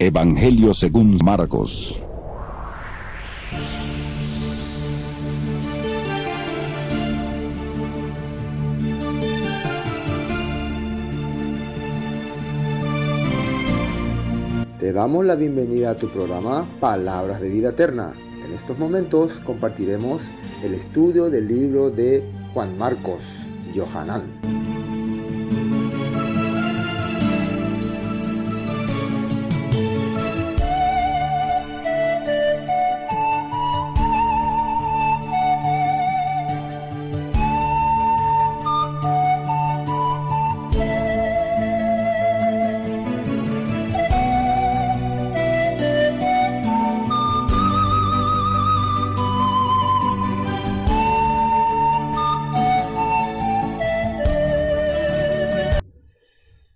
Evangelio según Marcos. Te damos la bienvenida a tu programa Palabras de Vida Eterna. En estos momentos compartiremos el estudio del libro de Juan Marcos, Yohanan.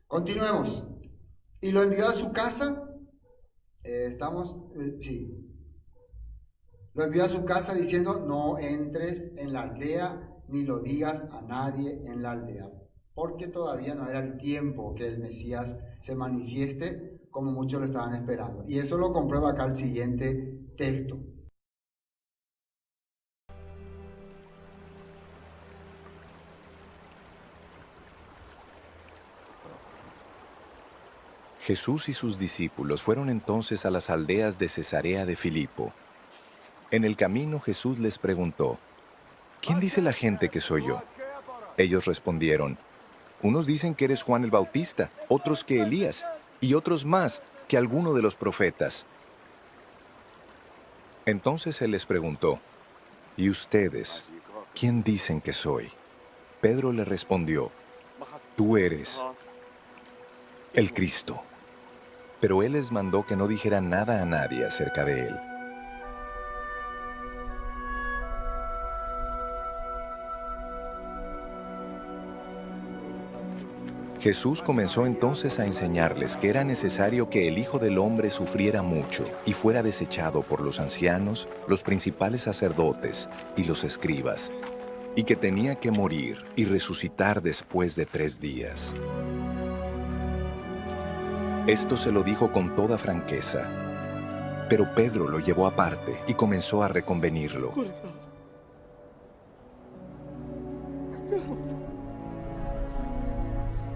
Continuemos. Y lo envió a su casa. Lo envió a su casa diciendo: no entres en la aldea ni lo digas a nadie en la aldea, porque todavía no era el tiempo que el Mesías se manifieste como muchos lo estaban esperando. Y eso lo comprueba acá el siguiente texto. Jesús y sus discípulos fueron entonces a las aldeas de Cesarea de Filipo. En el camino Jesús les preguntó: ¿quién dice la gente que soy yo? Ellos respondieron: unos dicen que eres Juan el Bautista, otros que Elías, y otros más, que alguno de los profetas. Entonces él les preguntó: ¿y ustedes, quién dicen que soy? Pedro le respondió: tú eres el Cristo. Pero él les mandó que no dijeran nada a nadie acerca de él. Jesús comenzó entonces a enseñarles que era necesario que el Hijo del Hombre sufriera mucho y fuera desechado por los ancianos, los principales sacerdotes y los escribas, y que tenía que morir y resucitar después de 3 días. Esto se lo dijo con toda franqueza, pero Pedro lo llevó aparte y comenzó a reconvenirlo.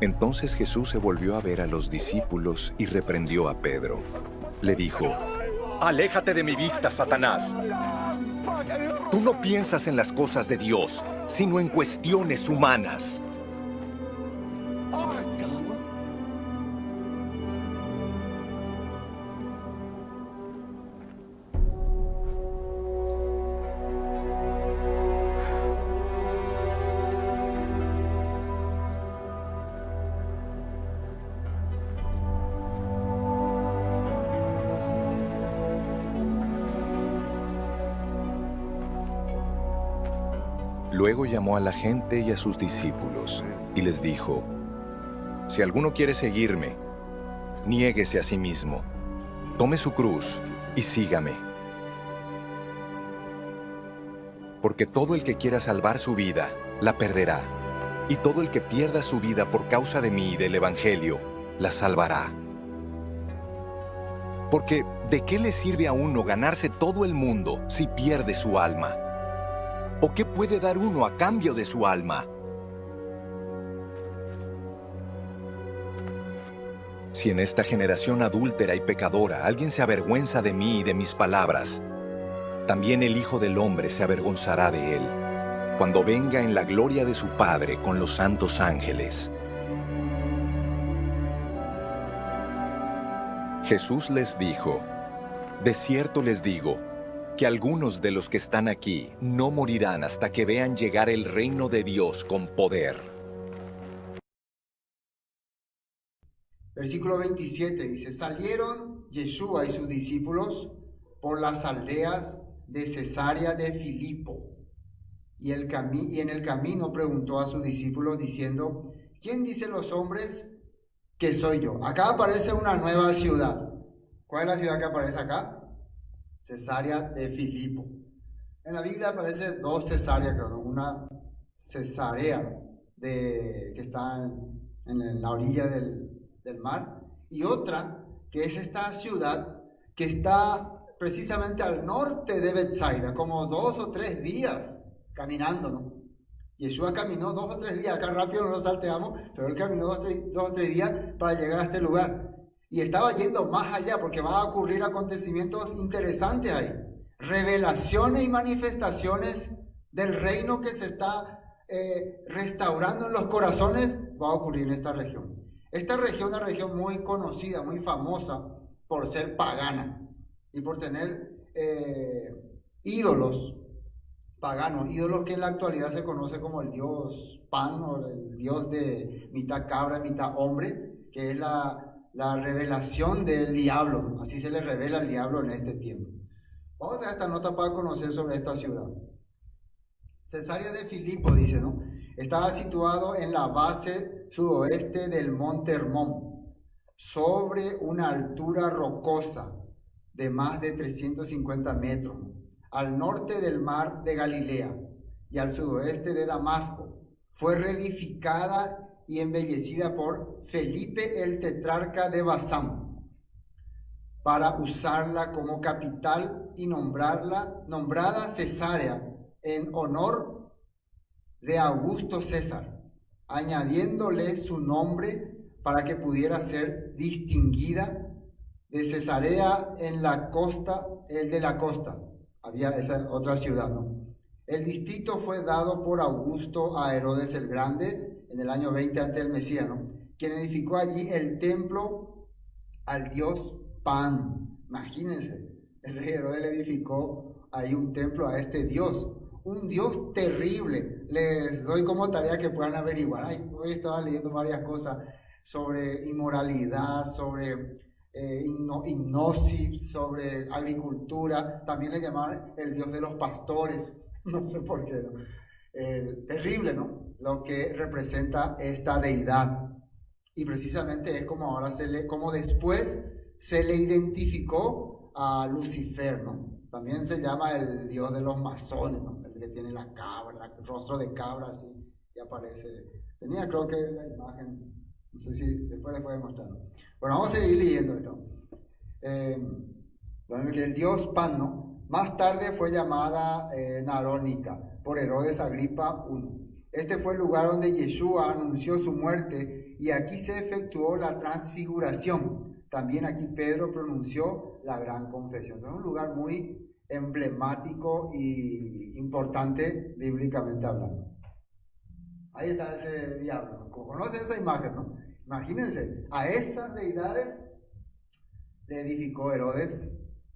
Entonces Jesús se volvió a ver a los discípulos y reprendió a Pedro. Le dijo: aléjate de mi vista, Satanás. Tú no piensas en las cosas de Dios, sino en cuestiones humanas. Luego llamó a la gente y a sus discípulos y les dijo: si alguno quiere seguirme, niéguese a sí mismo, tome su cruz y sígame. Porque todo el que quiera salvar su vida, la perderá, y todo el que pierda su vida por causa de mí y del Evangelio, la salvará. Porque ¿de qué le sirve a uno ganarse todo el mundo si pierde su alma? ¿O qué puede dar uno a cambio de su alma? Si en esta generación adúltera y pecadora alguien se avergüenza de mí y de mis palabras, también el Hijo del Hombre se avergonzará de él, cuando venga en la gloria de su Padre con los santos ángeles. Jesús les dijo: de cierto les digo, que algunos de los que están aquí no morirán hasta que vean llegar el reino de Dios con poder. Versículo 27 dice: salieron Yeshua y sus discípulos por las aldeas de Cesarea de Filipo, y en el camino preguntó a sus discípulos diciendo: ¿quién dicen los hombres que soy yo? Acá aparece una nueva ciudad. ¿Cuál es la ciudad que aparece acá? Cesarea de Filipo. En la Biblia aparece 2 Cesareas, creo, ¿no? Una Cesarea que está en la orilla del mar, y otra que es esta ciudad que está precisamente al norte de Betsaida, como 2 o 3 días caminando, ¿no? Yeshua caminó 2 o 3 días, acá rápido no lo salteamos, pero él caminó 2 o 3 días para llegar a este lugar. Y estaba yendo más allá porque van a ocurrir acontecimientos interesantes ahí. Revelaciones y manifestaciones del reino que se está restaurando en los corazones va a ocurrir en esta región. Esta región es una región muy conocida, muy famosa por ser pagana y por tener ídolos paganos, ídolos que en la actualidad se conoce como el dios Pan o el dios de mitad cabra, mitad hombre, que es la revelación del diablo, ¿no? Así se le revela al diablo en este tiempo. Vamos a esta nota para conocer sobre esta ciudad. Cesarea de Filipo, dice, ¿no? Estaba situado en la base sudoeste del monte Hermón, sobre una altura rocosa de más de 350 metros, ¿no? Al norte del mar de Galilea y al sudoeste de Damasco. Fue reedificada y embellecida por Felipe el tetrarca de Basán para usarla como capital y nombrada Cesarea en honor de Augusto César, añadiéndole su nombre para que pudiera ser distinguida de Cesarea en la costa, el de la costa. Había esa otra ciudad, ¿no? El distrito fue dado por Augusto a Herodes el Grande en el año 20 antes del Mesías, ¿no? Quien edificó allí el templo al dios Pan. Imagínense, el rey Herodes le edificó ahí un templo a este dios, un dios terrible. Les doy como tarea que puedan averiguar. Hoy estaba leyendo varias cosas sobre inmoralidad, sobre hipnosis, sobre agricultura. También le llamaban el dios de los pastores, no sé por qué, ¿no? Terrible, ¿no? Lo que representa esta deidad. Y precisamente es como ahora como después se le identificó a Lucifer, ¿no? También se llama el dios de los masones, ¿no? El que tiene la cabra, el rostro de cabra, así, y aparece. Tenía, creo que la imagen. No sé si después les puedo mostrar. Bueno, vamos a seguir leyendo esto. Que el dios Pan, ¿no? Más tarde fue llamada Narónica por Herodes Agripa I. Este fue el lugar donde Yeshua anunció su muerte y aquí se efectuó la transfiguración. También aquí Pedro pronunció la gran confesión. Entonces, es un lugar muy emblemático y importante bíblicamente hablando. Ahí está ese diablo, ¿no? ¿Conocen esa imagen, no? Imagínense, a esas deidades le edificó Herodes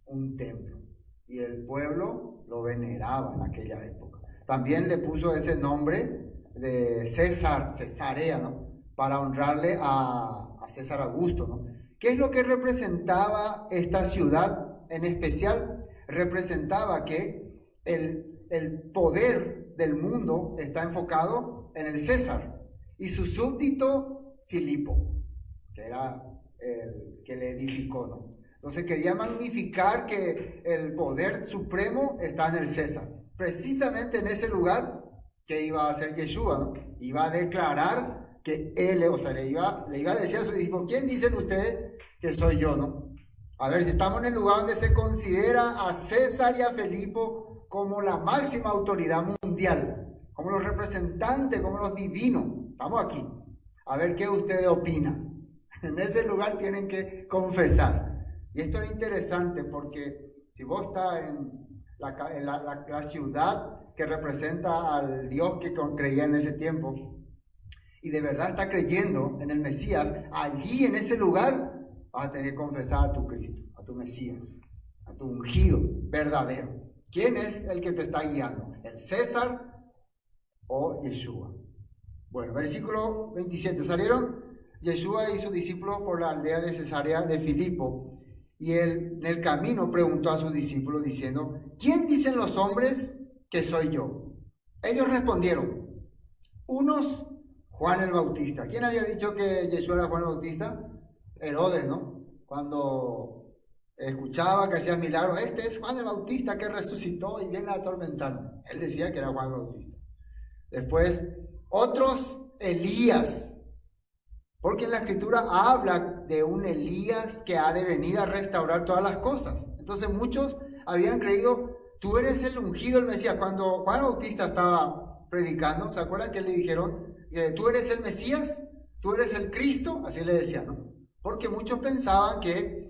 un templo y el pueblo lo veneraba en aquella época. También le puso ese nombre de Cesarea, ¿no? Para honrarle a César Augusto, ¿no? ¿Qué es lo que representaba esta ciudad en especial? Representaba que el poder del mundo está enfocado en el César y su súbdito Filipo, que era el que le edificó, ¿no? Entonces quería magnificar que el poder supremo está en el César. Precisamente en ese lugar que iba a hacer Yeshua, ¿no? Iba a declarar que él, o sea, le iba a decir a sus discípulos, ¿quién dicen ustedes que soy yo, no? A ver, si estamos en el lugar donde se considera a César y a Filipo como la máxima autoridad mundial, como los representantes, como los divinos, estamos aquí. A ver qué ustedes opinan. En ese lugar tienen que confesar. Y esto es interesante porque si vos estás en la ciudad que representa al Dios que creía en ese tiempo y de verdad está creyendo en el Mesías, allí en ese lugar vas a tener que confesar a tu Cristo, a tu Mesías, a tu ungido verdadero. ¿Quién es el que te está guiando? ¿El César o Yeshua? Bueno, versículo 27. Salieron Yeshua y sus discípulos por la aldea de Cesarea de Filipo, y él en el camino preguntó a sus discípulos diciendo, ¿quién dicen los hombres que soy yo? Ellos respondieron, unos Juan el Bautista. ¿Quién había dicho que Yeshua era Juan el Bautista? Herodes, ¿no? Cuando escuchaba que hacía milagros, este es Juan el Bautista que resucitó y viene a atormentarme. Él decía que era Juan el Bautista. Después, otros Elías, porque en la escritura habla de un Elías que ha de venir a restaurar todas las cosas. Entonces muchos habían creído, tú eres el ungido, el Mesías. Cuando Juan Bautista estaba predicando, ¿se acuerdan que le dijeron, tú eres el Mesías? ¿Tú eres el Cristo? Así le decían, ¿no? Porque muchos pensaban que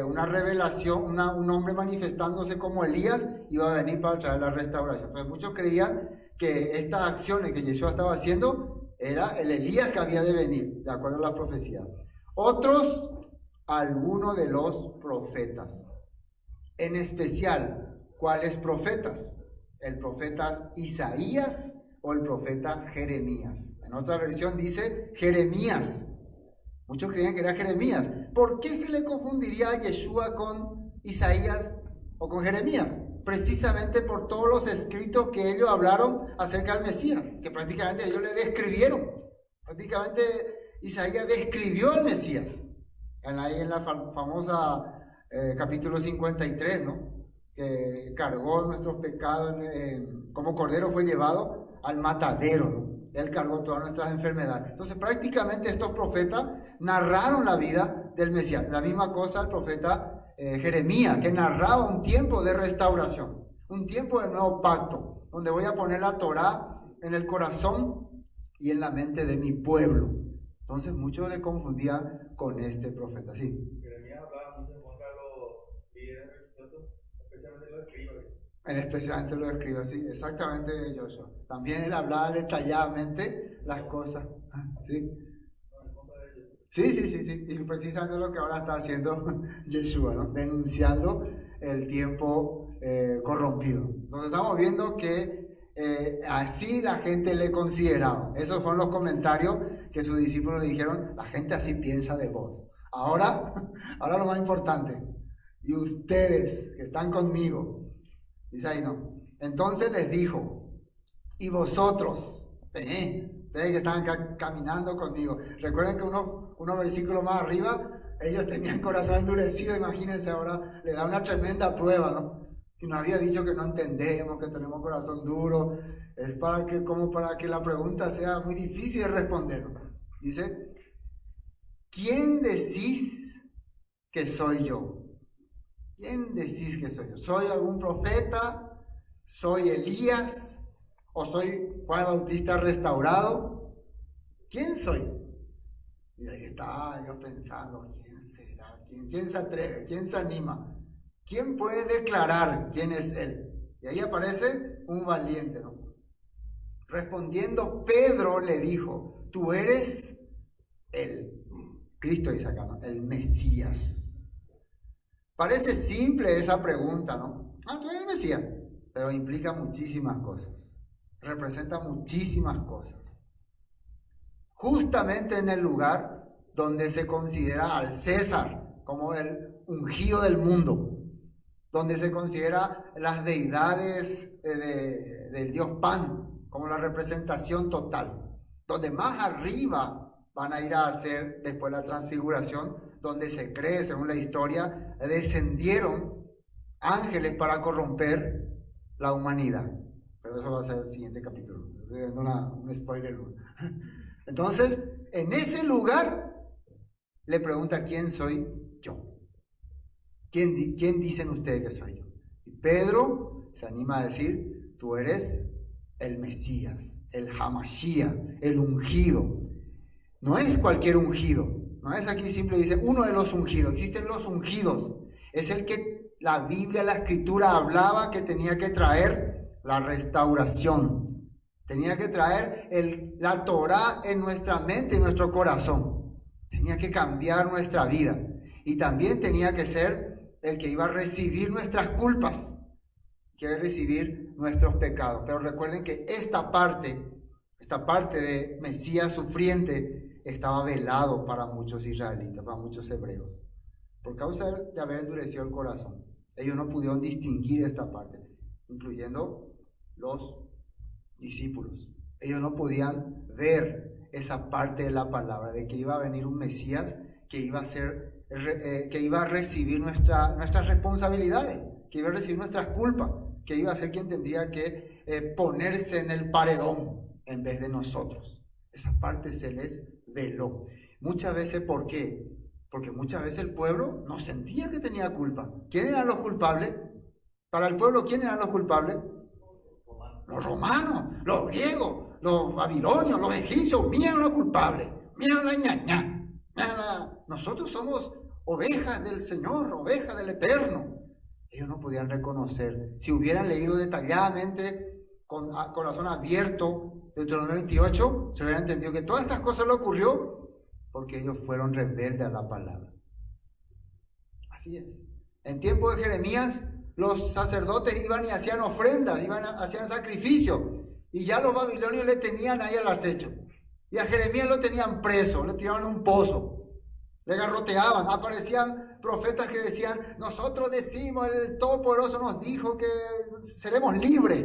una revelación, un hombre manifestándose como Elías iba a venir para traer la restauración. Entonces muchos creían que estas acciones que Yeshua estaba haciendo era el Elías que había de venir, de acuerdo a las profecías. Otros, algunos de los profetas. En especial, ¿cuáles profetas? El profeta Isaías o el profeta Jeremías. En otra versión dice Jeremías. Muchos creían que era Jeremías. ¿Por qué se le confundiría a Yeshua con Isaías o con Jeremías? Precisamente por todos los escritos que ellos hablaron acerca del Mesías, que prácticamente ellos le describieron. Prácticamente Isaías describió al Mesías. Ahí en la famosa capítulo 53, ¿no? Que cargó nuestros pecados, como cordero fue llevado al matadero, ¿no? Él cargó todas nuestras enfermedades. Entonces prácticamente estos profetas narraron la vida del Mesías. La misma cosa el profeta Jeremías, que narraba un tiempo de restauración, un tiempo de nuevo pacto, donde voy a poner la Torá en el corazón y en la mente de mi pueblo. Entonces muchos le confundían con este profeta. Sí. Jeremías hablaba mucho en contra de los líderes religiosos, especialmente los escribas. Especialmente los escribas, sí, exactamente, Joshua. También él hablaba detalladamente las cosas. ¿Sí? Sí. Y precisamente lo que ahora está haciendo Yeshua, ¿no? Denunciando el tiempo corrompido. Entonces estamos viendo que así la gente le consideraba. Esos fueron los comentarios que sus discípulos le dijeron, la gente así piensa de vos. Ahora lo más importante, y ustedes que están conmigo, dice ahí, no. Entonces les dijo, y vosotros, ustedes que están caminando conmigo. Recuerden que unos versículos más arriba, ellos tenían corazón endurecido. Imagínense, ahora le da una tremenda prueba, ¿no? Si nos había dicho que no entendemos, que tenemos corazón duro, es como para que la pregunta sea muy difícil de responder, ¿no? Dice, ¿quién decís que soy yo? ¿Quién decís que soy yo? ¿Soy algún profeta? ¿Soy Elías? ¿O soy Juan Bautista restaurado? ¿Quién soy? Y ahí está yo pensando, ¿quién será? ¿Quién se atreve? ¿Quién se anima? ¿Quién puede declarar quién es él? Y ahí aparece un valiente, ¿no? Respondiendo, Pedro le dijo, tú eres el Cristo, dice acá, ¿no? El Mesías. Parece simple esa pregunta, ¿no? Tú eres el Mesías, pero implica muchísimas cosas. Representa muchísimas cosas. Justamente en el lugar donde se considera al César como el ungido del mundo, donde se considera las deidades del dios Pan como la representación total, donde más arriba van a ir a hacer después la transfiguración, donde se cree, según la historia, descendieron ángeles para corromper la humanidad. Pero eso va a ser el siguiente capítulo. Estoy dando un spoiler. Entonces, en ese lugar le pregunta, ¿quién soy yo? ¿Quién dicen ustedes que soy yo? Y Pedro se anima a decir, tú eres el Mesías, el Hamashiach, el ungido. No es cualquier ungido. No es aquí simple, dice uno de los ungidos. Existen los ungidos. Es el que la Biblia, la Escritura hablaba que tenía que traer la restauración. Tenía que traer la Torá en nuestra mente y nuestro corazón. Tenía que cambiar nuestra vida. Y también tenía que ser el que iba a recibir nuestras culpas, que iba a recibir nuestros pecados. Pero recuerden que esta parte de Mesías sufriente estaba velado para muchos israelitas, para muchos hebreos, por causa de haber endurecido el corazón. Ellos no pudieron distinguir esta parte, incluyendo los discípulos. Ellos no podían ver esa parte de la palabra, de que iba a venir un Mesías que iba a recibir nuestras responsabilidades, que iba a recibir nuestras culpas, que iba a ser quien tendría que ponerse en el paredón en vez de nosotros. Esa parte se les veló. Muchas veces, ¿por qué? Porque muchas veces el pueblo no sentía que tenía culpa. ¿Quién eran los culpables? Para el pueblo, ¿quién eran los culpables? Los romanos, los griegos, los babilonios, los egipcios. Miren los culpables, miren la ñaña. Nosotros somos ovejas del Señor, ovejas del Eterno. Ellos no podían reconocer. Si hubieran leído detalladamente, con corazón abierto, Deuteronomio 28, se hubiera entendido que todas estas cosas le ocurrió porque ellos fueron rebeldes a la palabra. Así es. En tiempo de Jeremías, los sacerdotes iban y hacían ofrendas, hacían sacrificios, y ya los babilonios le tenían ahí al acecho. Y a Jeremías lo tenían preso, le tiraron un pozo, le garroteaban. Aparecían profetas que decían: nosotros decimos, el Todopoderoso nos dijo que seremos libres.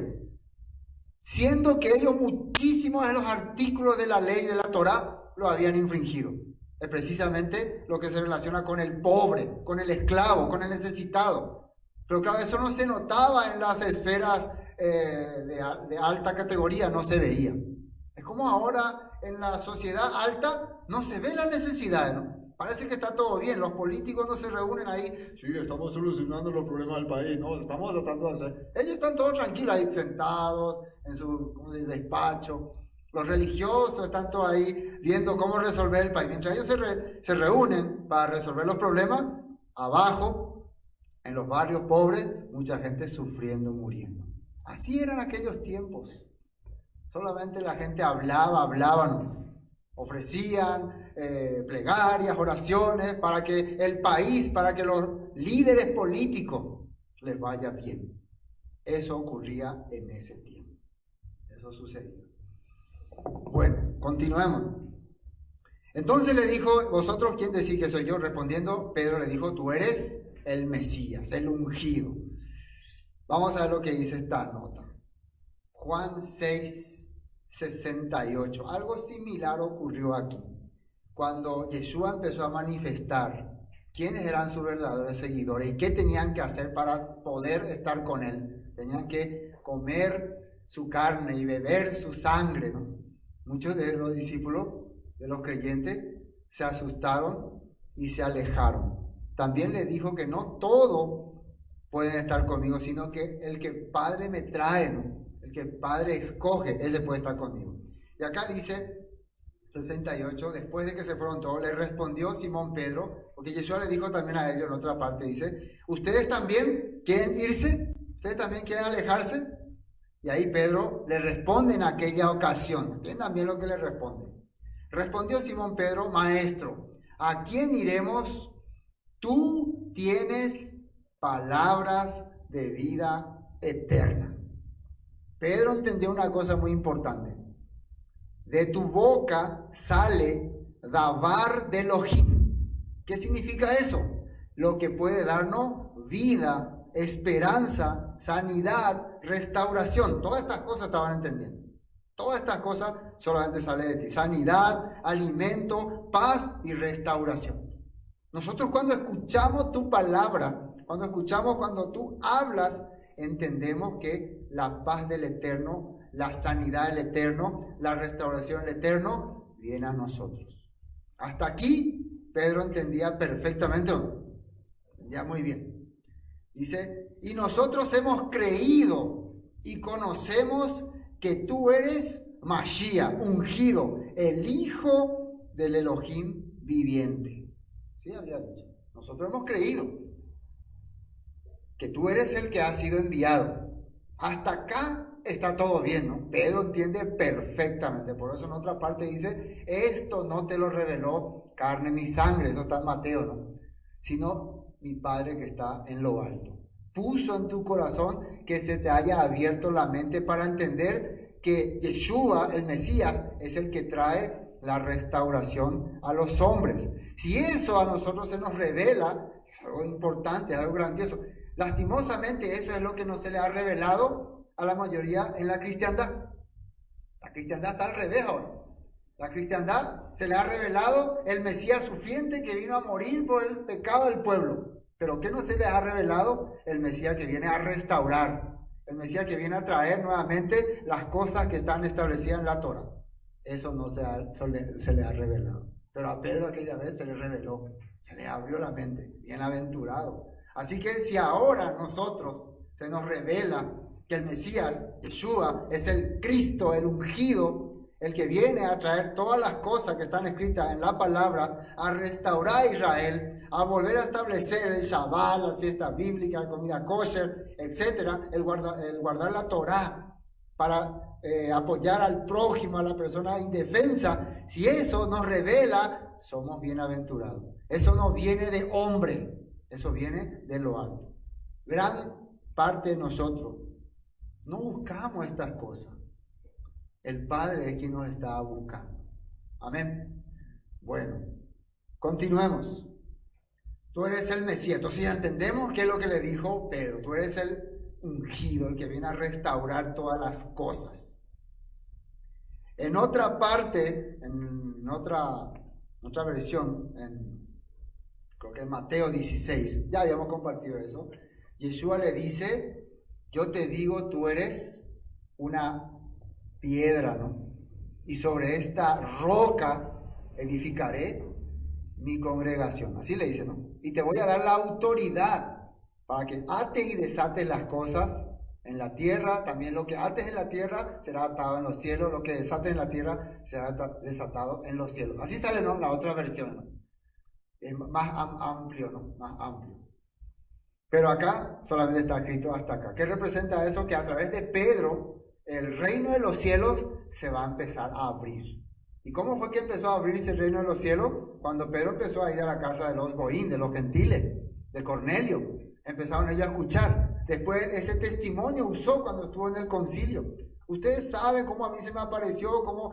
Siendo que ellos muchísimos de los artículos de la ley de la Torá lo habían infringido. Es precisamente lo que se relaciona con el pobre, con el esclavo, con el necesitado. Pero claro, eso no se notaba en las esferas de alta categoría, no se veía. Es como ahora en la sociedad alta no se ve la necesidad, ¿no? Parece que está todo bien, los políticos no se reúnen ahí, sí, estamos solucionando los problemas del país, no, estamos tratando de hacer. Ellos están todos tranquilos ahí sentados en su despacho. Los religiosos están todos ahí viendo cómo resolver el país. Mientras ellos se reúnen para resolver los problemas, abajo, en los barrios pobres, mucha gente sufriendo, muriendo. Así eran aquellos tiempos. Solamente la gente hablaba nomás. Ofrecían plegarias, oraciones para que el país, para que los líderes políticos les vaya bien. Eso ocurría en ese tiempo. Eso sucedía. Bueno, continuemos. Entonces le dijo: ¿vosotros quién decís que soy yo? Respondiendo, Pedro le dijo: tú eres el Mesías, el ungido. Vamos a ver lo que dice esta nota. Juan 6:68. Algo similar ocurrió aquí. Cuando Yeshua empezó a manifestar quiénes eran sus verdaderos seguidores y qué tenían que hacer para poder estar con él. Tenían que comer su carne y beber su sangre, ¿no? Muchos de los discípulos, de los creyentes, se asustaron y se alejaron. También le dijo que no todos pueden estar conmigo, sino que el que Padre me trae, ¿no? El que Padre escoge, ese puede estar conmigo. Y acá dice 68, después de que se fueron todos, le respondió Simón Pedro, porque Yeshua le dijo también a ellos en otra parte, dice: ¿ustedes también quieren irse? ¿Ustedes también quieren alejarse? Y ahí Pedro le responde en aquella ocasión. Entiendan bien lo que le responde. Respondió Simón Pedro: Maestro, ¿a quién iremos? Tú tienes palabras de vida eterna. Pedro entendió una cosa muy importante. De tu boca sale Davar de Elohim. ¿Qué significa eso? Lo que puede darnos vida, esperanza, sanidad, restauración. Todas estas cosas estaban entendiendo. Todas estas cosas solamente salen de ti. Sanidad, alimento, paz y restauración. Nosotros cuando escuchamos tu palabra, cuando tú hablas, entendemos que la paz del Eterno, la sanidad del Eterno, la restauración del Eterno viene a nosotros. Hasta aquí Pedro entendía perfectamente, entendía muy bien. Dice: y nosotros hemos creído y conocemos que tú eres Mashiach, ungido, el Hijo del Elohim viviente. Sí, había dicho. Nosotros hemos creído que tú eres el que ha sido enviado. Hasta acá está todo bien, ¿no? Pedro entiende perfectamente. Por eso en otra parte dice: esto no te lo reveló carne ni sangre. Eso está en Mateo, ¿no? Sino mi Padre que está en lo alto. Puso en tu corazón que se te haya abierto la mente para entender que Yeshua, el Mesías, es el que trae la restauración a los hombres. Si eso a nosotros se nos revela, es algo importante, es algo grandioso. Lastimosamente eso es lo que no se le ha revelado a la mayoría en la cristiandad. La cristiandad está al revés ahora. La cristiandad se le ha revelado el Mesías sufriente que vino a morir por el pecado del pueblo. Pero ¿qué no se les ha revelado? El Mesías que viene a restaurar. El Mesías que viene a traer nuevamente las cosas que están establecidas en la Torah. Eso no se le ha revelado. Pero a Pedro aquella vez se le reveló. Se les abrió la mente. Bienaventurado. Así que si ahora nosotros se nos revela que el Mesías, Yeshua, es el Cristo, el ungido, el que viene a traer todas las cosas que están escritas en la palabra, a restaurar a Israel, a volver a establecer el Shabbat, las fiestas bíblicas, la comida kosher, etc., el guardar la Torah para apoyar al prójimo, a la persona indefensa. Si eso nos revela, somos bienaventurados. Eso no viene de hombre, eso viene de lo alto. Gran parte de nosotros no buscamos estas cosas. El Padre es quien nos está buscando. Amén. Bueno, continuemos. Tú eres el Mesías. Entonces ya entendemos qué es lo que le dijo Pedro. Tú eres el ungido, el que viene a restaurar todas las cosas. En otra parte, en otra versión, creo que en Mateo 16, ya habíamos compartido eso, Yeshua le dice, yo te digo, tú eres una piedra, ¿no? Y sobre esta roca edificaré mi congregación. Así le dice, ¿no? Y te voy a dar la autoridad para que ates y desates las cosas en la tierra. También lo que ates en la tierra será atado en los cielos. Lo que desates en la tierra será desatado en los cielos. Así sale, ¿no? La otra versión, ¿no? Más amplio, ¿no? Más amplio. Pero acá solamente está escrito hasta acá. ¿Qué representa eso? Que a través de Pedro el reino de los cielos se va a empezar a abrir. ¿Y cómo fue que empezó a abrirse el reino de los cielos? Cuando Pedro empezó a ir a la casa de los goín, de los gentiles, de Cornelio. Empezaron ellos a escuchar. Después ese testimonio usó cuando estuvo en el concilio. Ustedes saben cómo a mí se me apareció, cómo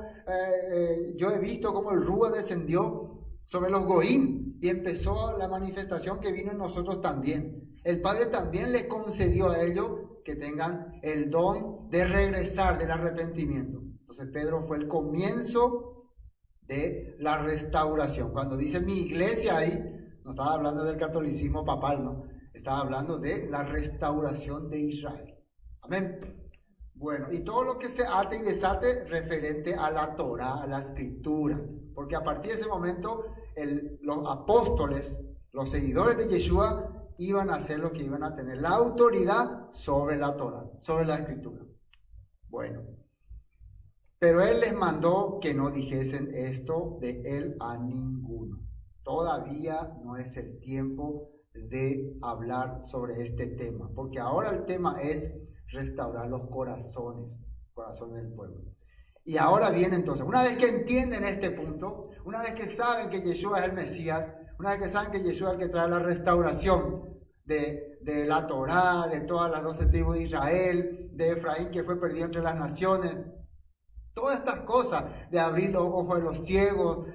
yo he visto cómo el Rúa descendió sobre los goín. Y empezó la manifestación que vino en nosotros también. El Padre también le concedió a ellos que tengan el don de regresar, del arrepentimiento. Entonces Pedro fue el comienzo de la restauración. Cuando dice mi iglesia ahí, no estaba hablando del catolicismo papal, ¿no? Estaba hablando de la restauración de Israel. Amén. Bueno, y todo lo que se ate y desate referente a la Torah, a la escritura. Porque a partir de ese momento los apóstoles, los seguidores de Yeshua, iban a ser los que iban a tener la autoridad sobre la Torah, sobre la escritura. Bueno, pero él les mandó que no dijesen esto de él a ninguno. Todavía no es el tiempo de hablar sobre este tema, porque ahora el tema es restaurar los corazones del pueblo. Y ahora viene entonces, una vez que entienden este punto, una vez que saben que Yeshua es el Mesías, una vez que saben que Yeshua es el que trae la restauración de la Torá, de todas las 12 tribus de Israel, de Efraín que fue perdido entre las naciones, todas estas cosas, de abrir los ojos de los ciegos,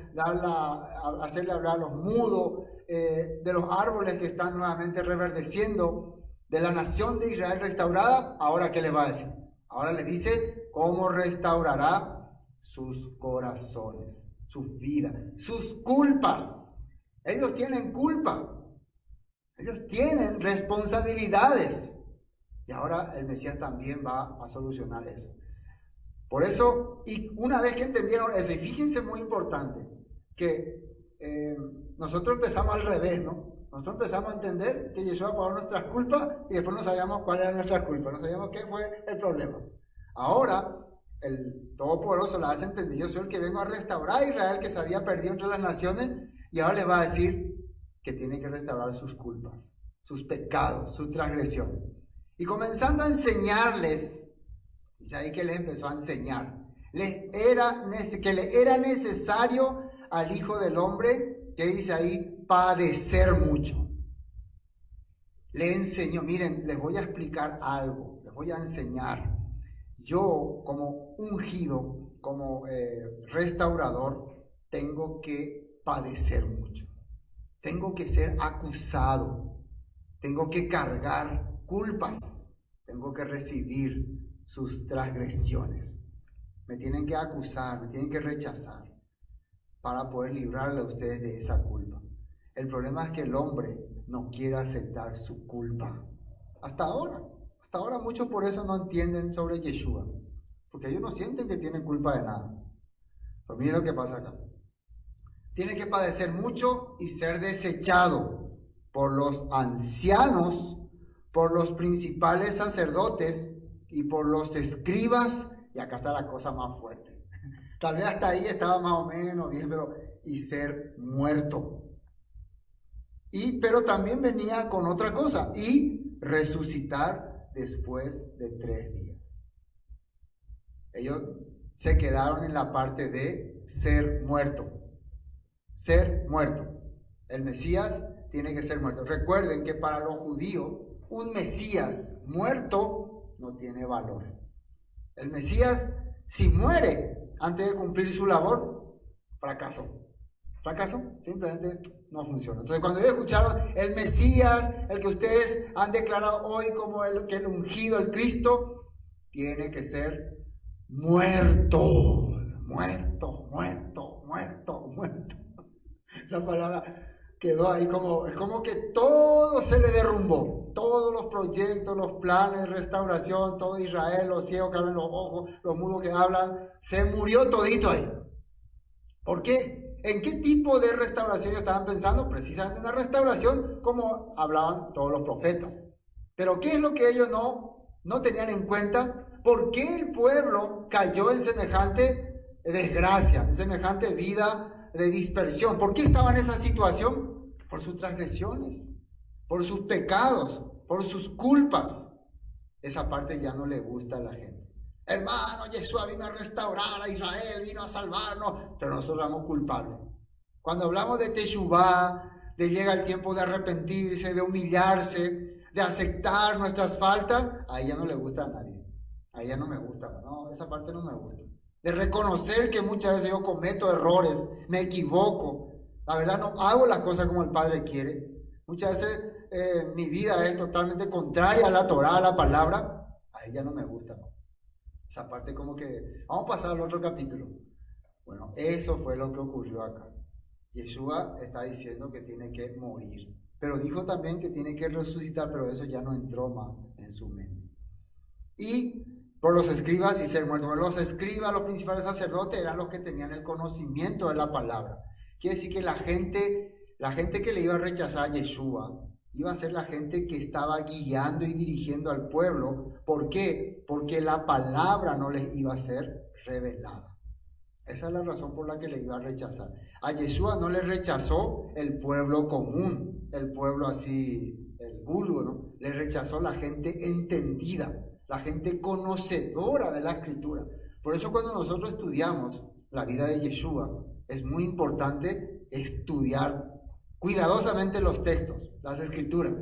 hacerle hablar a los mudos, de los árboles que están nuevamente reverdeciendo, de la nación de Israel restaurada, ahora ¿qué les va a decir? Ahora les dice cómo restaurará sus corazones, sus vidas, sus culpas. Ellos tienen culpa. Ellos tienen responsabilidades. Y ahora el Mesías también va a solucionar eso. Por eso, y una vez que entendieron eso, y fíjense muy importante, que nosotros empezamos al revés, ¿no? Nosotros empezamos a entender que Yeshua pagó nuestras culpas y después no sabíamos cuál era nuestra culpa, no sabíamos qué fue el problema. Ahora, el Todopoderoso la hace entender, yo soy el que vengo a restaurar a Israel que se había perdido entre las naciones, y ahora les va a decir que tiene que restaurar sus culpas, sus pecados, sus transgresiones. Y comenzando a enseñarles, dice ahí que les empezó a enseñar, que le era necesario al Hijo del Hombre, que dice ahí, padecer mucho. Le enseñó, miren, les voy a explicar algo, les voy a enseñar. Yo como ungido, como restaurador, tengo que padecer mucho. Tengo que ser acusado, tengo que cargar culpas, tengo que recibir sus transgresiones. Me tienen que acusar, me tienen que rechazar para poder librarle a ustedes de esa culpa. El problema es que el hombre no quiere aceptar su culpa. Hasta ahora muchos por eso no entienden sobre Yeshua, porque ellos no sienten que tienen culpa de nada. Pero miren lo que pasa acá. tiene que padecer mucho y ser desechado por los ancianos, por los principales sacerdotes y por los escribas. Y acá está la cosa más fuerte. Tal vez hasta ahí estaba más o menos bien, pero y ser muerto. Pero también venía con otra cosa, y resucitar después de 3 días. Ellos se quedaron en la parte de ser muerto. Ser muerto. El Mesías tiene que ser muerto. Recuerden que para los judíos, un Mesías muerto no tiene valor. El Mesías, si muere antes de cumplir su labor, fracasó. ¿Fracasó? Simplemente no funciona. Entonces, cuando ellos escucharon el Mesías, el que ustedes han declarado hoy como el ungido, el Cristo, tiene que ser muerto. Muerto, muerto, muerto, muerto. Esa palabra quedó ahí es como que todo se le derrumbó. Todos los proyectos, los planes de restauración, todo Israel, los ciegos que abren los ojos, los mudos que hablan, se murió todito ahí. ¿Por qué? ¿En qué tipo de restauración ellos estaban pensando? Precisamente una restauración como hablaban todos los profetas. Pero ¿qué es lo que ellos no tenían en cuenta? ¿Por qué el pueblo cayó en semejante desgracia, en semejante vida de dispersión? ¿Por qué estaba en esa situación? Por sus transgresiones, por sus pecados, por sus culpas. Esa parte ya no le gusta a la gente. Hermano, Yeshua vino a restaurar a Israel, vino a salvarnos, pero nosotros somos culpables. Cuando hablamos de Teshuvá, de llega el tiempo de arrepentirse, de humillarse, de aceptar nuestras faltas, ahí ya no le gusta a nadie. Ahí ya no me gusta, no, esa parte no me gusta. De reconocer que muchas veces yo cometo errores, me equivoco, la verdad no hago las cosas como el Padre quiere. Muchas veces mi vida es totalmente contraria a la Torá, a la palabra, ahí ya no me gusta. Esa parte como que... Vamos a pasar al otro capítulo. Bueno, eso fue lo que ocurrió acá. Yeshua está diciendo que tiene que morir. Pero dijo también que tiene que resucitar, pero eso ya no entró más en su mente. Y por los escribas y ser muerto. Bueno, los escribas, los principales sacerdotes, eran los que tenían el conocimiento de la palabra. Quiere decir que la gente que le iba a rechazar a Yeshua iba a ser la gente que estaba guiando y dirigiendo al pueblo. ¿Por qué? Porque la palabra no les iba a ser revelada. Esa es la razón por la que le iba a rechazar. A Yeshua no le rechazó el pueblo común, el pueblo así, el vulgo, ¿no? Le rechazó la gente entendida, la gente conocedora de la Escritura. Por eso cuando nosotros estudiamos la vida de Yeshua, es muy importante estudiar cuidadosamente los textos, las Escrituras.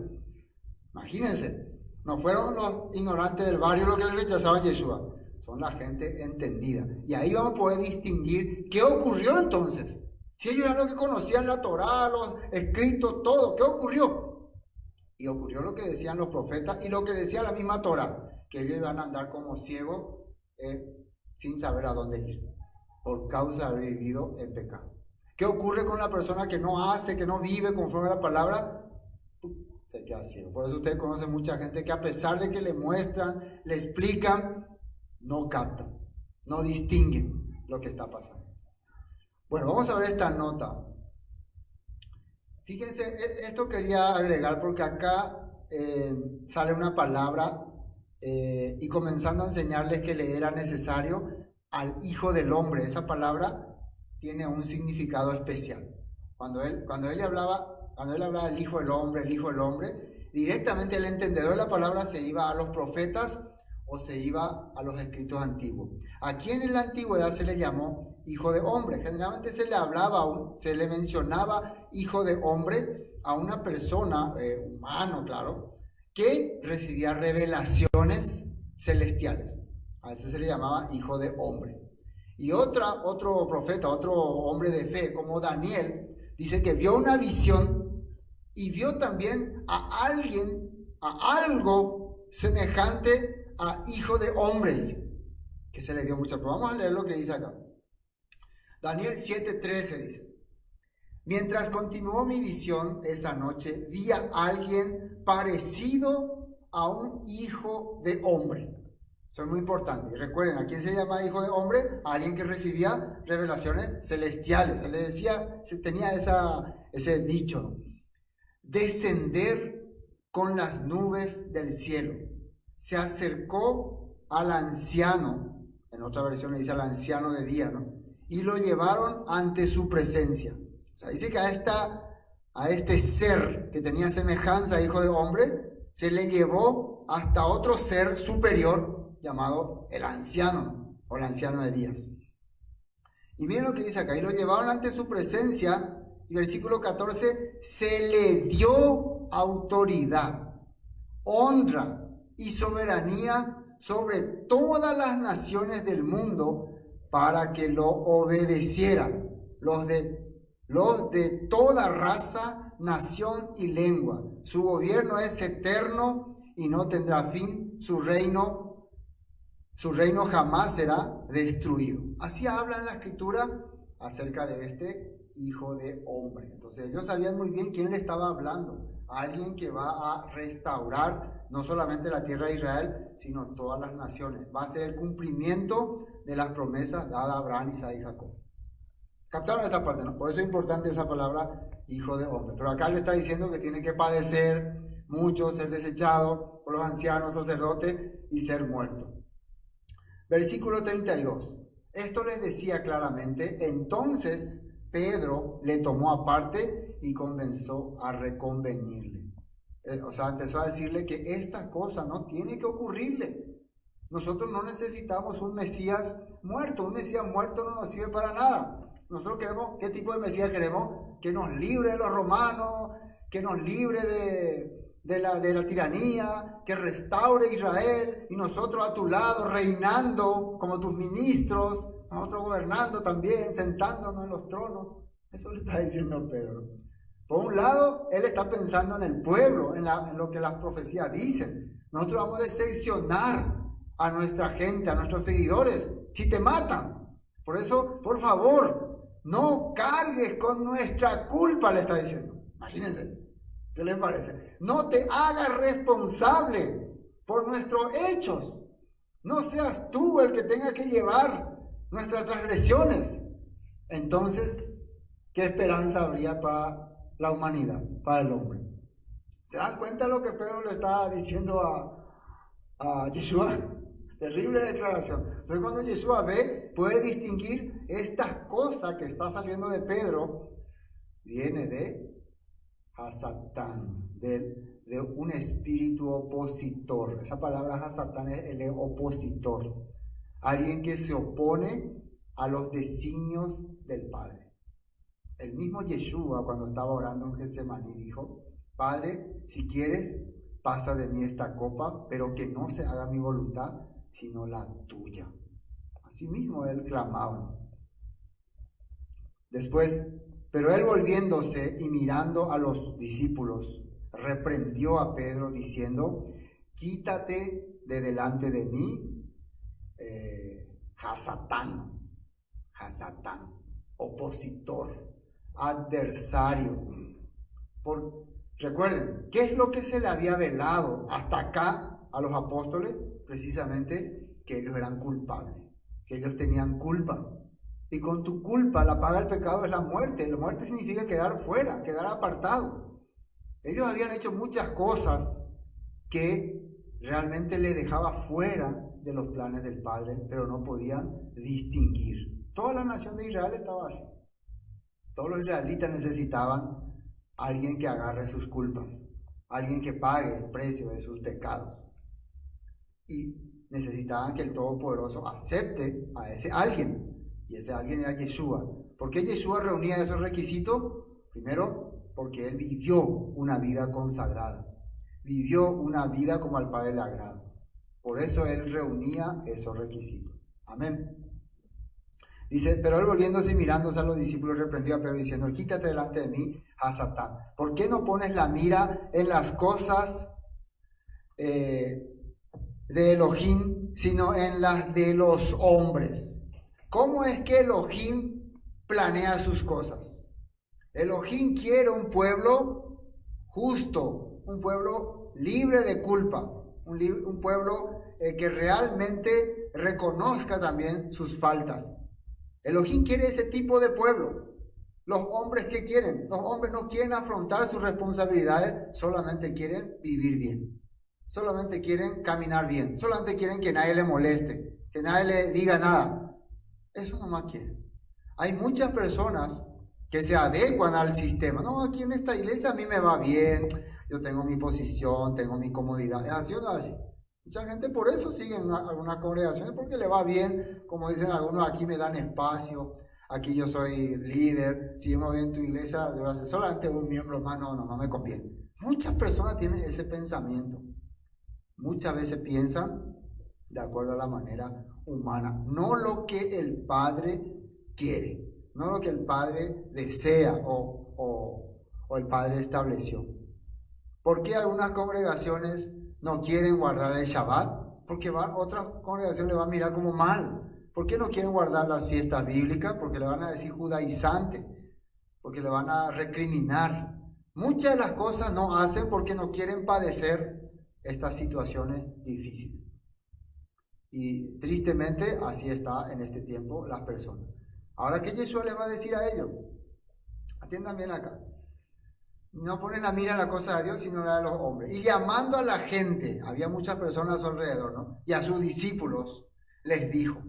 Imagínense, no fueron los ignorantes del barrio los que le rechazaban a Yeshua, son la gente entendida. Y ahí vamos a poder distinguir qué ocurrió entonces. Si ellos eran los que conocían la Torá, los escritos, todo, ¿qué ocurrió? Y ocurrió lo que decían los profetas y lo que decía la misma Torá, que ellos iban a andar como ciegos sin saber a dónde ir, por causa de haber vivido en pecado. ¿Qué ocurre con la persona que no hace, que no vive conforme a la palabra? Se queda ciego. Por eso ustedes conocen mucha gente que a pesar de que le muestran, le explican, no captan, no distinguen lo que está pasando. Bueno, vamos a ver esta nota. Fíjense, esto quería agregar porque acá sale una palabra y comenzando a enseñarles que le era necesario al Hijo del Hombre. Esa palabra tiene un significado especial. Cuando él hablaba del Hijo del Hombre, directamente el entendedor de la palabra se iba a los profetas o se iba a los escritos antiguos. Aquí en la antigüedad se le llamó Hijo de Hombre. Generalmente se le mencionaba Hijo de Hombre a una persona, humano, claro, que recibía revelaciones celestiales. A veces se le llamaba Hijo de Hombre. Y otro profeta, otro hombre de fe como Daniel, dice que vio una visión y vio también a algo semejante a Hijo de Hombre, dice, que se le dio mucha prueba. Vamos a leer lo que dice acá. Daniel 7:13 dice: mientras continuó mi visión esa noche, vi a alguien parecido a un hijo de hombre Eso es muy importante. Y recuerden, ¿a quién se llama hijo de hombre? A alguien que recibía revelaciones celestiales. Se le decía, se tenía ese dicho, ¿no? Descender con las nubes del cielo. Se acercó al anciano, en otra versión le dice al anciano de día, ¿no? Y lo llevaron ante su presencia. O sea, dice que a este ser que tenía semejanza a hijo de hombre, se le llevó hasta otro ser superior llamado el anciano, ¿no? O el anciano de días. Y miren lo que dice acá, y lo llevaron ante su presencia, y versículo 14, se le dio autoridad, honra y soberanía sobre todas las naciones del mundo para que lo obedecieran, los de toda raza, nación y lengua. Su gobierno es eterno y no tendrá fin, su reino jamás será destruido. Así habla en la escritura acerca de este hijo de hombre. Entonces ellos sabían muy bien quién le estaba hablando. Alguien que va a restaurar no solamente la tierra de Israel, sino todas las naciones. Va a ser el cumplimiento de las promesas dadas a Abraham, Isaac y Jacob. ¿Captaron esta parte? ¿No? Por eso es importante esa palabra hijo de hombre. Pero acá le está diciendo que tiene que padecer mucho, ser desechado por los ancianos, sacerdotes y ser muerto. Versículo 32. Esto les decía claramente. Entonces Pedro le tomó aparte y comenzó a reconvenirle. O sea, empezó a decirle que esta cosa no tiene que ocurrirle. Nosotros no necesitamos un Mesías muerto. Un Mesías muerto no nos sirve para nada. Nosotros queremos, ¿qué tipo de Mesías queremos? Que nos libre de los romanos, que nos libre de la tiranía, que restaure Israel, y nosotros a tu lado reinando como tus ministros, nosotros gobernando también, sentándonos en los tronos. Eso le está diciendo Pedro. Por un lado, él está pensando en el pueblo, en lo que las profecías dicen. Nosotros vamos a decepcionar a nuestra gente, a nuestros seguidores, si te matan. Por eso, por favor, no cargues con nuestra culpa, le está diciendo. Imagínense, ¿qué les parece? No te hagas responsable por nuestros hechos. No seas tú el que tenga que llevar nuestras transgresiones. Entonces, ¿qué esperanza habría para la humanidad, para el hombre? ¿Se dan cuenta de lo que Pedro le está diciendo a Yeshua? Terrible declaración. Entonces, cuando Yeshua ve, puede distinguir estas cosas que está saliendo de Pedro, viene de Hasatán, de un espíritu opositor. Esa palabra Hasatán es el opositor. Alguien que se opone a los designios del Padre. El mismo Yeshua, cuando estaba orando en Getsemaní, dijo: Padre, si quieres, pasa de mí esta copa, pero que no se haga mi voluntad, sino la tuya. Asimismo él clamaba. Después, pero él volviéndose y mirando a los discípulos, reprendió a Pedro diciendo: quítate de delante de mí, Hasatán, opositor, adversario. Recuerden, ¿qué es lo que se le había velado hasta acá a los apóstoles? Precisamente que ellos eran culpables, que ellos tenían culpa. Y con tu culpa, la paga del pecado es la muerte. La muerte significa quedar fuera, quedar apartado. Ellos habían hecho muchas cosas que realmente les dejaba fuera de los planes del Padre, pero no podían distinguir. Toda la nación de Israel estaba así. Todos los israelitas necesitaban alguien que agarre sus culpas, alguien que pague el precio de sus pecados. Y necesitaban que el Todopoderoso acepte a ese alguien. Y ese alguien era Yeshua. ¿Por qué Yeshua reunía esos requisitos? Primero, porque él vivió una vida consagrada. Vivió una vida como al Padre le agrada. Por eso él reunía esos requisitos. Amén. Dice, pero él volviéndose y mirándose a los discípulos, reprendió a Pedro diciendo: quítate delante de mí, Hasatán. ¿Por qué no pones la mira en las cosas de Elohim, sino en las de los hombres? ¿Cómo es que Elohim planea sus cosas? Elohim quiere un pueblo justo, un pueblo libre de culpa, un pueblo que realmente reconozca también sus faltas. Elohim quiere ese tipo de pueblo. Los hombres, ¿qué quieren? Los hombres no quieren afrontar sus responsabilidades, solamente quieren vivir bien. Solamente quieren caminar bien. Solamente quieren que nadie le moleste, que nadie le diga nada. Eso nomás quieren. Hay muchas personas que se adecuan al sistema. No, aquí en esta iglesia a mí me va bien, yo tengo mi posición, tengo mi comodidad. ¿Es así o no es así? Mucha gente por eso sigue en algunas congregaciones, porque le va bien, como dicen algunos, aquí me dan espacio, aquí yo soy líder, si yo me voy en tu iglesia, yo voy a ser solamente un miembro más, no me conviene. Muchas personas tienen ese pensamiento. Muchas veces piensan de acuerdo a la manera humana, no lo que el Padre quiere, no lo que el Padre desea o el Padre estableció. ¿Por qué algunas congregaciones no quieren guardar el Shabbat? Porque otras congregaciones le van a mirar como mal. ¿Por qué no quieren guardar las fiestas bíblicas? Porque le van a decir judaizante, porque le van a recriminar. Muchas de las cosas no hacen porque no quieren padecer estas situaciones difíciles. Y tristemente así está en este tiempo las personas. Ahora, ¿qué Yeshua les va a decir a ellos? Atiendan bien acá. No ponen la mira en la cosa de Dios, sino en la de los hombres. Y llamando a la gente, había muchas personas a su alrededor, ¿no? Y a sus discípulos les dijo: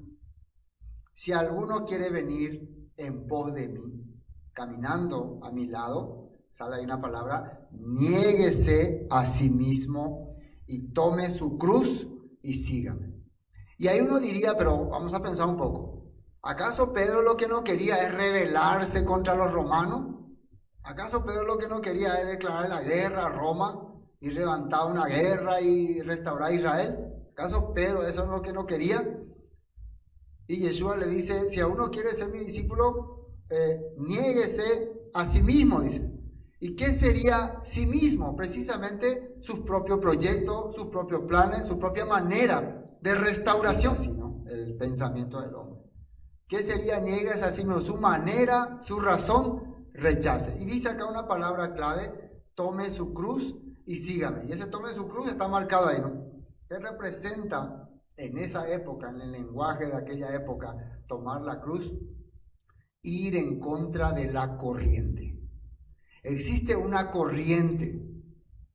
si alguno quiere venir en pos de mí, caminando a mi lado, sale ahí una palabra, niéguese a sí mismo y tome su cruz y sígame. Y ahí uno diría, pero vamos a pensar un poco. ¿Acaso Pedro lo que no quería es rebelarse contra los romanos? ¿Acaso Pedro lo que no quería es declarar la guerra a Roma y levantar una guerra y restaurar a Israel? ¿Acaso Pedro eso es lo que no quería? Y Yeshua le dice, si a uno quiere ser mi discípulo, niéguese a sí mismo, dice. ¿Y qué sería sí mismo? Precisamente sus propios proyectos, sus propios planes, su propia manera de restauración, así, ¿no? El pensamiento del hombre. ¿Qué sería niéguese a sí mismo? Su manera, su razón, rechace. Y dice acá una palabra clave, tome su cruz y sígame. Y ese tome su cruz está marcado ahí, ¿no? ¿Qué representa en esa época, en el lenguaje de aquella época, tomar la cruz? Ir en contra de la corriente. Existe una corriente,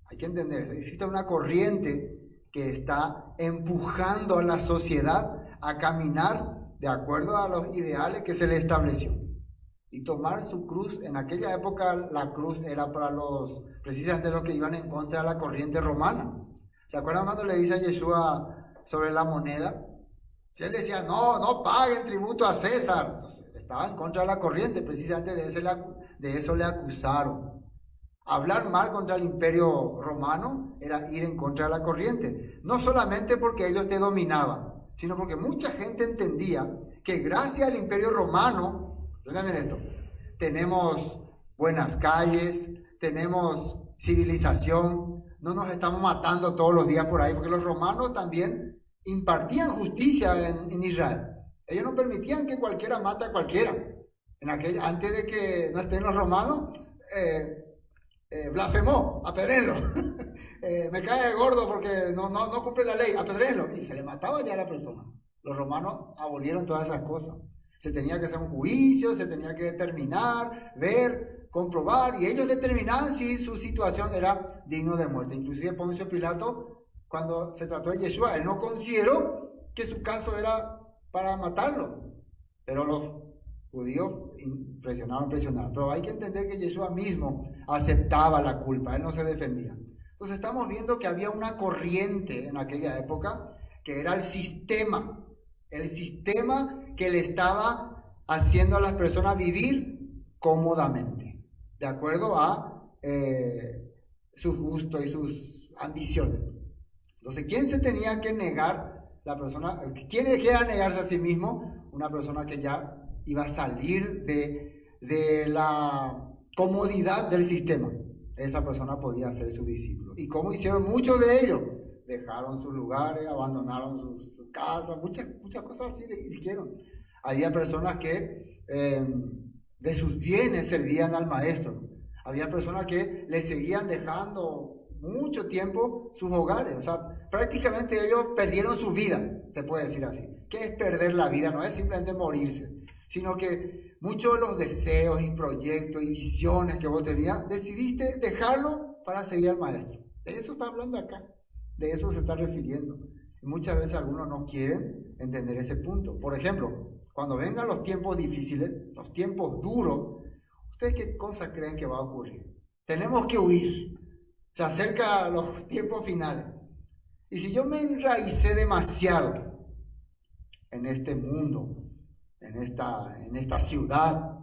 hay que entender eso, existe una corriente que está empujando a la sociedad a caminar de acuerdo a los ideales que se le estableció. Y tomar su cruz, en aquella época la cruz era para precisamente los que iban en contra de la corriente romana. ¿Se acuerdan cuando le dice a Yeshua sobre la moneda? Si él decía, no paguen tributo a César, entonces estaba en contra de la corriente, precisamente de eso le acusaron. Hablar mal contra el imperio romano era ir en contra de la corriente, no solamente porque ellos te dominaban, sino porque mucha gente entendía que gracias al imperio romano, entiendan esto, tenemos buenas calles, tenemos civilización, no nos estamos matando todos los días por ahí, porque los romanos también impartían justicia en Israel. Ellos no permitían que cualquiera mate a cualquiera. Antes de que no estén los romanos, blasfemó, apedréenlo. Me cae gordo porque no cumple la ley, apedréenlo. Y se le mataba ya a la persona. Los romanos abolieron todas esas cosas. Se tenía que hacer un juicio, se tenía que determinar, ver, comprobar, y ellos determinaban si su situación era digno de muerte. Inclusive Poncio Pilato, cuando se trató de Yeshua, él no consideró que su caso era para matarlo. Pero los judíos presionaron. Pero hay que entender que Yeshua mismo aceptaba la culpa, él no se defendía. Entonces estamos viendo que había una corriente en aquella época que era el sistema que le estaba haciendo a las personas vivir cómodamente, de acuerdo a sus gustos y sus ambiciones. Entonces, ¿quién se tenía que negar? La persona, ¿quién quería negarse a sí mismo? Una persona que ya iba a salir de la comodidad del sistema. Esa persona podía ser su discípulo. ¿Y cómo hicieron muchos de ellos? Dejaron sus lugares, abandonaron sus casas, muchas cosas así hicieron. Había personas que de sus bienes servían al maestro. Había personas que le seguían dejando mucho tiempo sus hogares. O sea, prácticamente ellos perdieron su vida, se puede decir así. ¿Qué es perder la vida? No es simplemente morirse, sino que muchos de los deseos y proyectos y visiones que vos tenías, decidiste dejarlo para seguir al maestro. De eso está hablando acá, de eso se está refiriendo. Y muchas veces algunos no quieren entender ese punto. Por ejemplo, cuando vengan los tiempos difíciles, los tiempos duros, ¿ustedes qué cosa creen que va a ocurrir? Tenemos que huir. Se acercan los tiempos finales. Y si yo me enraicé demasiado en este mundo, en esta ciudad,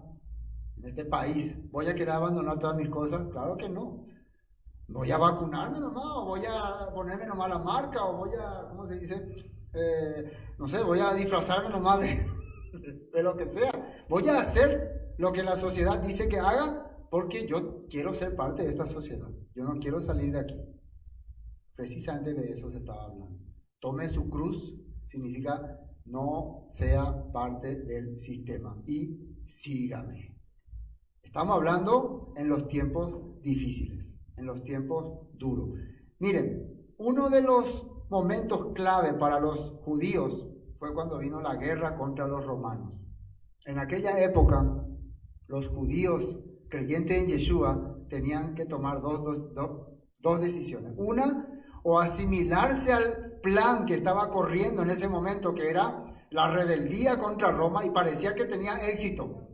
en este país, ¿voy a querer abandonar todas mis cosas? Claro que no. Voy a vacunarme nomás, o voy a ponerme nomás la marca, o voy a, ¿cómo se dice? No sé, voy a disfrazarme nomás de lo que sea. Voy a hacer lo que la sociedad dice que haga, porque yo quiero ser parte de esta sociedad. Yo no quiero salir de aquí. Precisamente de eso se estaba hablando. Tome su cruz, significa no sea parte del sistema y sígame. Estamos hablando en los tiempos difíciles, en los tiempos duros. Miren, uno de los momentos clave para los judíos fue cuando vino la guerra contra los romanos. En aquella época, los judíos creyentes en Yeshua tenían que tomar dos decisiones. Una, o asimilarse al plan que estaba corriendo en ese momento, que era la rebeldía contra Roma, y parecía que tenía éxito.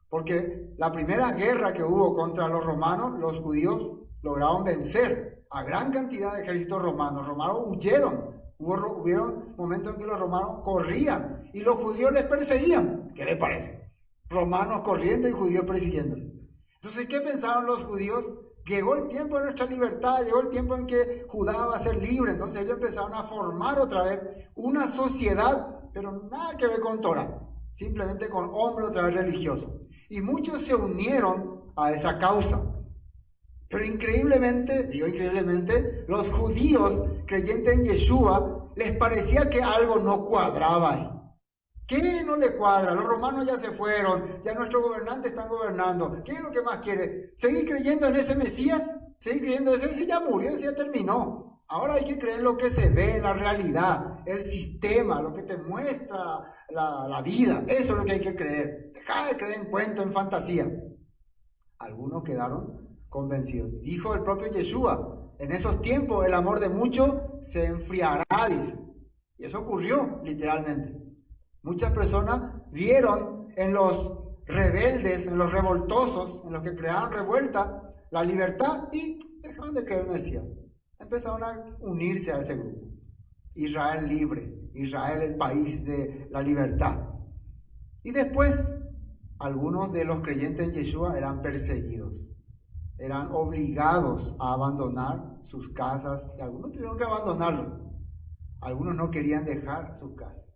Porque la primera guerra que hubo contra los romanos, los judíos lograron vencer a gran cantidad de ejércitos romanos. Los romanos huyeron. Hubieron momentos en que los romanos corrían y los judíos les perseguían. ¿Qué les parece? Romanos corriendo y judíos persiguiendo. Entonces, ¿qué pensaron los judíos? Llegó el tiempo de nuestra libertad, llegó el tiempo en que Judá va a ser libre. Entonces ellos empezaron a formar otra vez una sociedad, pero nada que ver con Torah, simplemente con hombres otra vez religiosos. Y muchos se unieron a esa causa. Pero increíblemente, los judíos creyentes en Yeshua les parecía que algo no cuadraba ahí. ¿Qué no le cuadra? Los romanos ya se fueron, ya nuestros gobernantes están gobernando. ¿Qué es lo que más quiere? ¿Seguir creyendo en ese Mesías? ¿Seguir creyendo en ese ya murió, ese ya terminó? Ahora hay que creer en lo que se ve, en la realidad, el sistema, lo que te muestra la vida. Eso es lo que hay que creer. Deja de creer en cuentos, en fantasía. Algunos quedaron convencidos. Dijo el propio Yeshua, en esos tiempos el amor de muchos se enfriará, dice. Y eso ocurrió literalmente. Muchas personas vieron en los rebeldes, en los revoltosos, en los que creaban revuelta, la libertad y dejaron de creer en el Mesías. Empezaron a unirse a ese grupo. Israel libre, Israel el país de la libertad. Y después, algunos de los creyentes en Yeshua eran perseguidos. Eran obligados a abandonar sus casas. Y algunos tuvieron que abandonarlo. Algunos no querían dejar sus casas.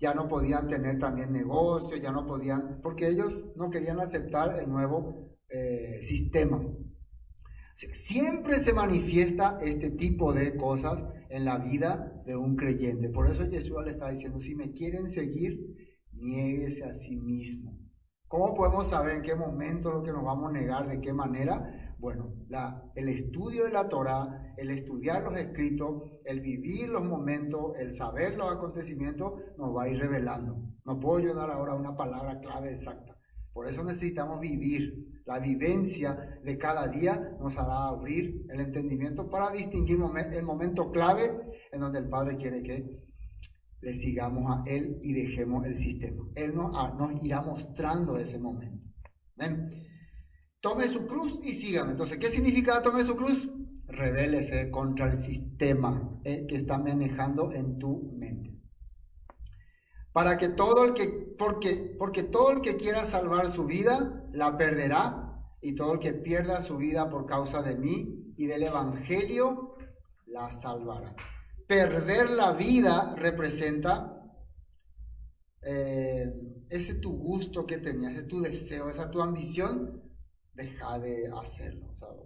Ya no podían tener también negocios, ya no podían, porque ellos no querían aceptar el nuevo sistema. Siempre se manifiesta este tipo de cosas en la vida de un creyente. Por eso Jesús le está diciendo, si me quieren seguir, niéguese a sí mismo. ¿Cómo podemos saber en qué momento lo que nos vamos a negar, de qué manera? Bueno, el estudio de la Torah, el estudiar los escritos, el vivir los momentos, el saber los acontecimientos, nos va a ir revelando. No puedo yo dar ahora una palabra clave exacta. Por eso necesitamos vivir. La vivencia de cada día nos hará abrir el entendimiento para distinguir el momento clave en donde el Padre quiere que le sigamos a Él y dejemos el sistema. Él nos irá mostrando ese momento. ¿Ven? Tome su cruz y sígame. Entonces, ¿qué significa tome su cruz? Rebélese contra el sistema que está manejando en tu mente. Para que porque todo el que quiera salvar su vida, la perderá, y todo el que pierda su vida por causa de mí y del Evangelio, la salvará. Perder la vida representa ese tu gusto que tenías, ese tu deseo, esa tu ambición, deja de hacerlo, ¿sabes?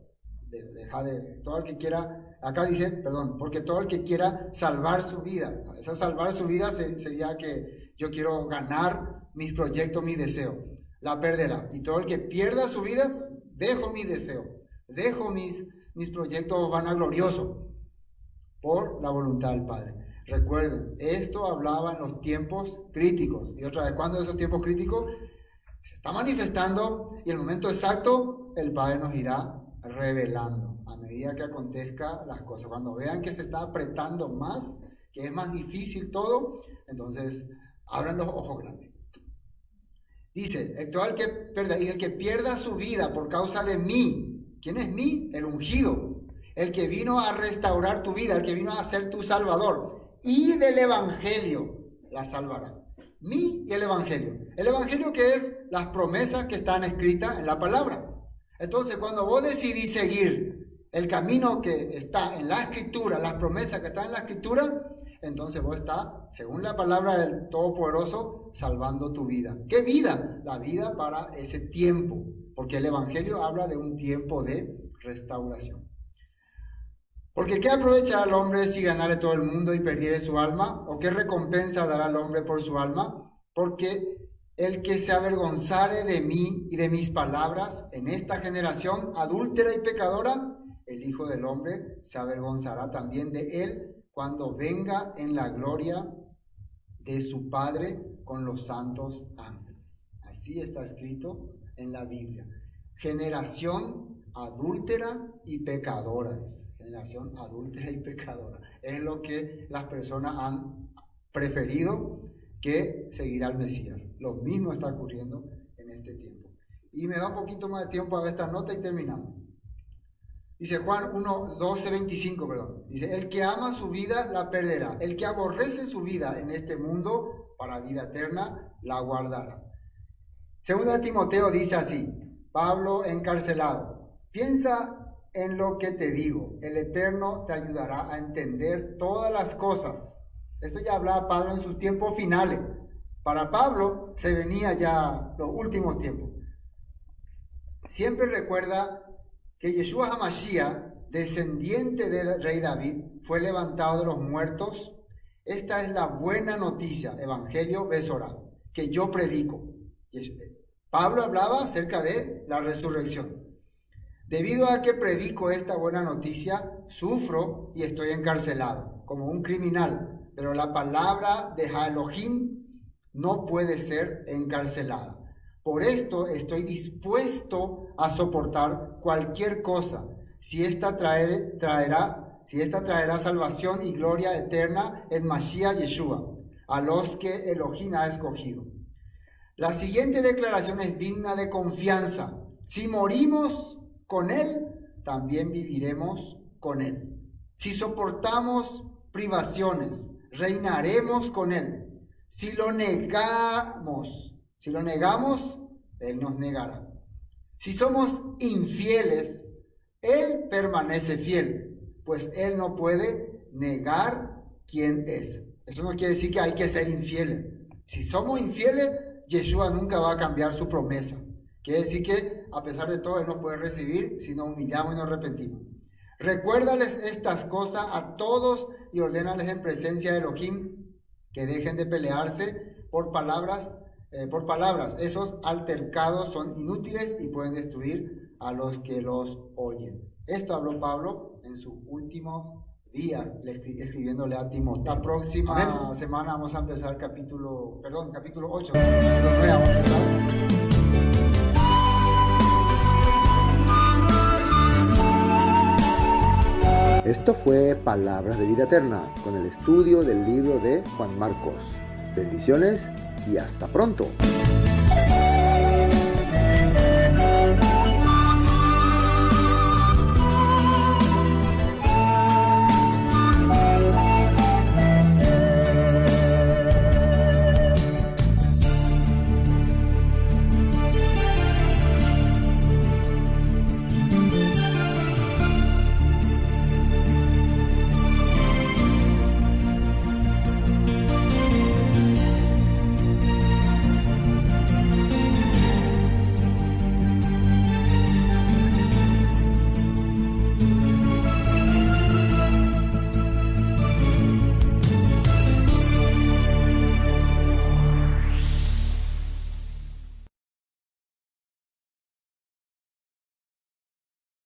Todo el que quiera, acá dice, porque todo el que quiera salvar su vida, esa salvar su vida sería que yo quiero ganar mis proyectos, mis deseos, la perderá. Y todo el que pierda su vida, dejo mis deseos, dejo mis mis proyectos vanagloriosos, por la voluntad del Padre. Recuerden, esto hablaba en los tiempos críticos. Y otra vez, ¿cuándo esos tiempos críticos? Se está manifestando y el momento exacto el Padre nos irá revelando a medida que acontezca las cosas. Cuando vean que se está apretando más, que es más difícil todo, entonces abran los ojos grandes. Dice, el que pierda su vida por causa de mí. ¿Quién es mí? El ungido. El que vino a restaurar tu vida, el que vino a ser tu salvador. Y del evangelio la salvará. Mí y el evangelio. El evangelio que es las promesas que están escritas en la palabra. Entonces, cuando vos decidís seguir el camino que está en la escritura, las promesas que están en la escritura, entonces vos estás, según la palabra del Todopoderoso, salvando tu vida. ¿Qué vida? La vida para ese tiempo, porque el evangelio habla de un tiempo de restauración. Porque ¿qué aprovechará el hombre si ganare todo el mundo y perdiere su alma? ¿O qué recompensa dará el hombre por su alma? Porque el que se avergonzare de mí y de mis palabras en esta generación adúltera y pecadora, el Hijo del Hombre se avergonzará también de él cuando venga en la gloria de su Padre con los santos ángeles. Así está escrito en la Biblia. Generación adúltera y pecadora. Generación adúltera y pecadora. Es lo que las personas han preferido que seguir al Mesías. Lo mismo está ocurriendo en este tiempo. Y me da un poquito más de tiempo a ver esta nota y terminamos. Dice Juan 12:25, perdón. Dice, el que ama su vida la perderá. El que aborrece su vida en este mundo para vida eterna la guardará. Segunda de Timoteo dice así, Pablo encarcelado, piensa en lo que te digo, el Eterno te ayudará a entender todas las cosas. Esto ya hablaba Pablo en sus tiempos finales. Para Pablo se venía ya los últimos tiempos. Siempre recuerda que Yeshua HaMashiach, descendiente del rey David, fue levantado de los muertos. Esta es la buena noticia, Evangelio Besorá, que yo predico. Pablo hablaba acerca de la resurrección. Debido a que predico esta buena noticia, sufro y estoy encarcelado, como un criminal. Pero la palabra de Elohim no puede ser encarcelada. Por esto estoy dispuesto a soportar cualquier cosa, si esta traerá salvación y gloria eterna en Mashiach Yeshua, a los que Elohim ha escogido. La siguiente declaración es digna de confianza. Si morimos con Él, también viviremos con Él. Si soportamos privaciones, reinaremos con Él. Si lo negamos, Él nos negará. Si somos infieles, Él permanece fiel, pues Él no puede negar quién es. Eso no quiere decir que hay que ser infieles. Si somos infieles, Yeshua nunca va a cambiar su promesa. Quiere decir que a pesar de todo Él nos puede recibir si nos humillamos y nos arrepentimos. Recuérdales estas cosas a todos y ordénales en presencia de Elohim que dejen de pelearse por palabras. Esos altercados son inútiles y pueden destruir a los que los oyen. Esto habló Pablo en sus últimos días, escribiéndole a Timoteo. La próxima semana vamos a empezar capítulo 8, capítulo 9 vamos a empezar. Esto fue Palabras de Vida Eterna, con el estudio del libro de Juan Marcos. Bendiciones y hasta pronto.